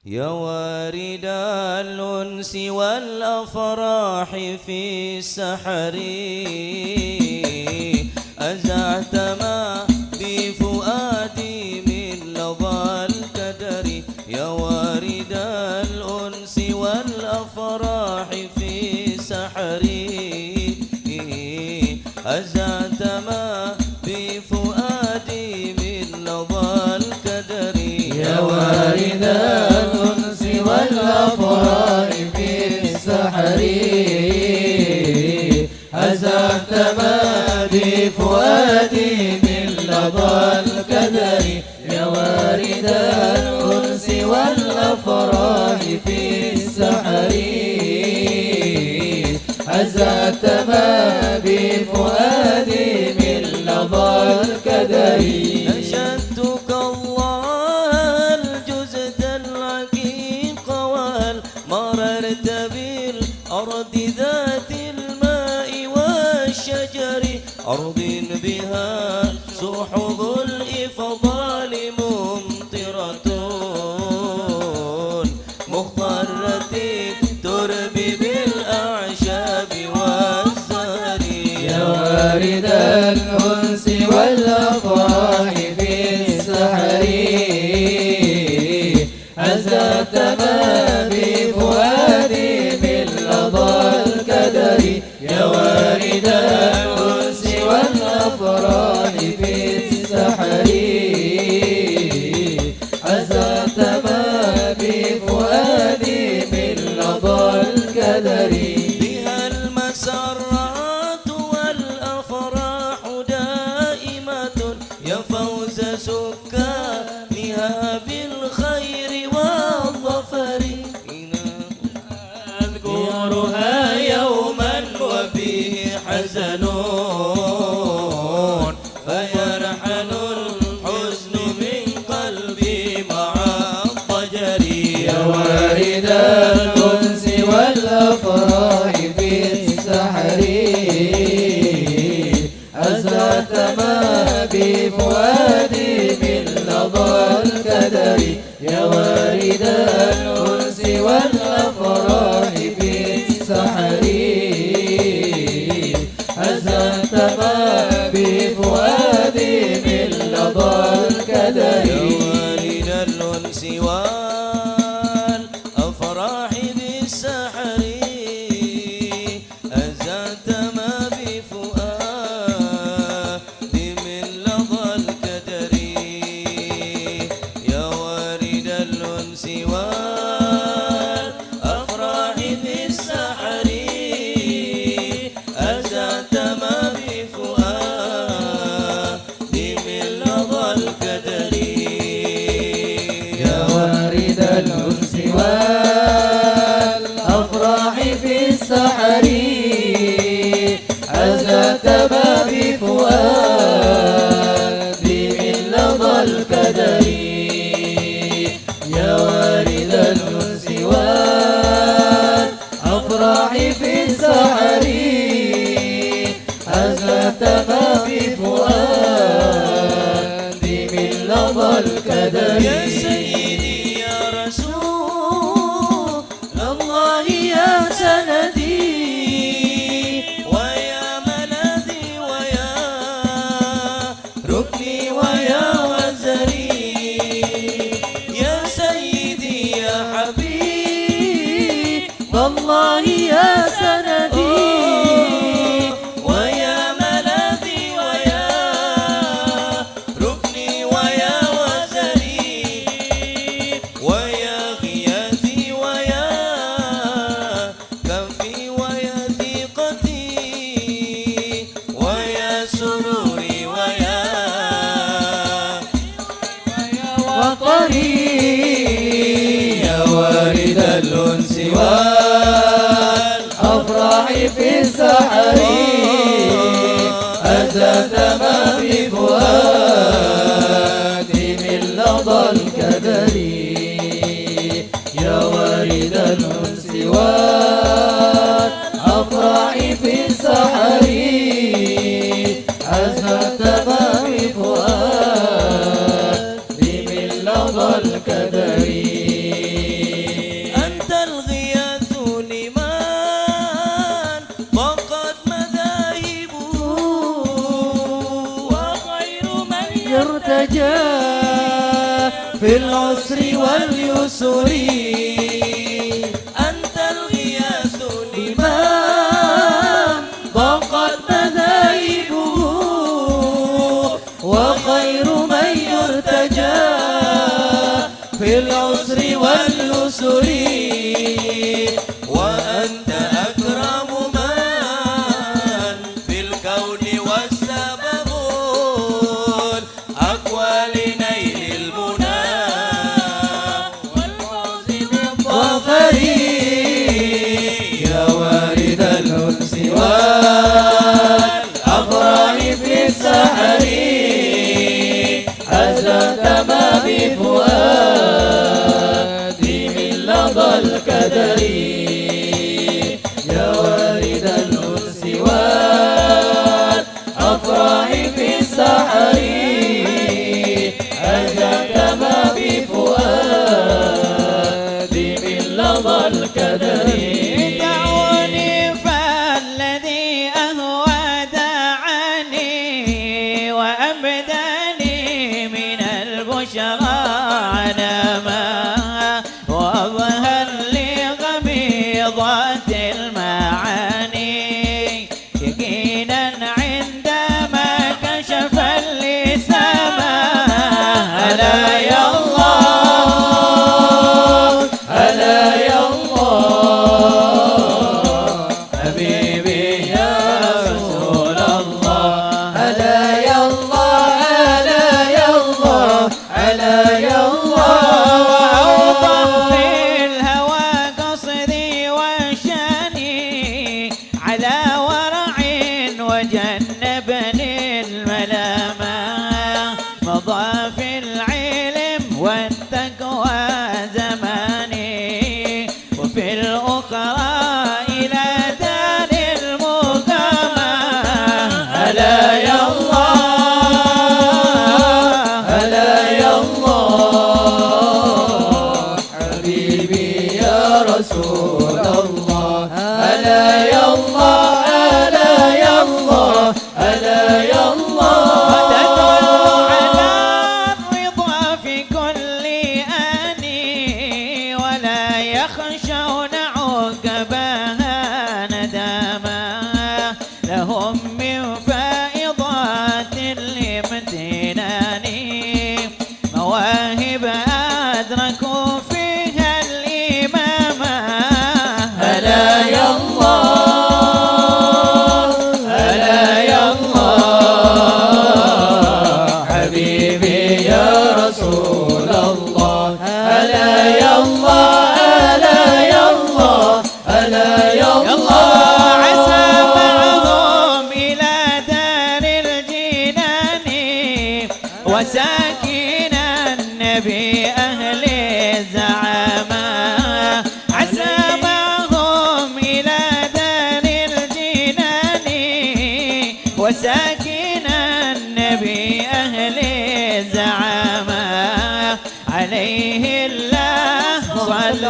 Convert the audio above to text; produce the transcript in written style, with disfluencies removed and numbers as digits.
يا وارد الأنس والأفراح في السحر أزعت ما بفؤادي من لظى الكدر يا وارد الأنس والأفراح في السحر أزعت ما بفؤادي من لظى الكدر يا وارد الأنس والأفراح في السحر أزعت ما بفؤادي من لظى الكدر يا وارد الأنس والأفراح في السحر أزعت ما بفؤادي من لظى الكدر نشدتك الله الجزد العقيق مررت بالأرض ذات الماء والشجر أرض بها سحب الإفضال ممطرة مخضرة الترب بالأعشاب والزهر يا وارد الأنس والأفراح في السحر أزعت ما بفؤادي من لظى الكدر يا وارد الأنس والأفراح في السحر أزعت ما بفؤادي من لظى الكدر بها المسرات والأفراح دائمة يا فوز سكانها بالخير والظفر أذكرها يوما وفيه حزن فيرحل الحزن من قلبي مع الضجر يا وارد الأنس والأفراح في السحر أزعت ما بفؤادي من لظى الكدر يا وارد الأنس والأفراح في السحر أزعت ما بفؤادي من لظى الكدر يا وارد الأنس والأفراح بالسحر أزعت ما بفؤادي من لظى الكدر يا وارد الأنس والأفراح بالسحر أزعت ما بفؤادي من لظى الكدر يا وارد الأنس والأفراح في السحر أزعت ما بفؤادي من لظى الكدر يا وارد الأنس والأفراح في السحر أزعت ما بفؤادي من لظى الكدر يا سيدي يا رسول الله يا سندي ويا ملاذي ويا ركني ويا وزري يا سيدي يا حبيب الله يا سندي ويا ملاذي ويا ركني ويا وزري ويا غياثي ويا كفي ويا ثقتي ويا سروري ويا وطري يا وارد الأنس والأفراح العسر واليسر أنت الغياث لما ضاقت مذاهبه وخير من يرتجى في العسر واليسر وأنت أكرم من في الكون والسبب أقوى لنيل المنى والفوز بالظفر يا وارد الأنس والأفراح في السحر أزلت ما بفؤادي من لظى الكدر يا وارد الأنس والأفراح في السحر أزلت ما بفؤادي من لظى الكدر دعوني فالذي أهوى دعني وأبداني من البشرى علما وأظهر لي غميضات المعاني يقينا عندما كشف اللسان ألا يا الله ألا يا الله حبيبي يا رسول الله ألا يا الله ألا يا الله ألا يا وأوضح في الله الهوى قصدي وشاني على ورع وجنبني الملامة مضى في العلم والتقوى زماني وفي الأخرى إلى دار المقامة ألا يا الله ألا يا الله حبيبي يا رسول الله ألا يا الله ألا يا الله ألا يا وتدل على الله الرضا في كل آن ولا يخشون عقباها نداما لهم من فائضات الامتنان مواهب أدركوا فيها الإمامة ألا يا الله ألا يا الله حبيبي يا رسول الله ألا يا الله ألا يا الله ألا يا عسى الله معهم إلى دار الجنان وساكن النبي أهل الزعامة عسى معهم إلى دار الجنان وساكن النبي أهل الزعامة عليه الله صلى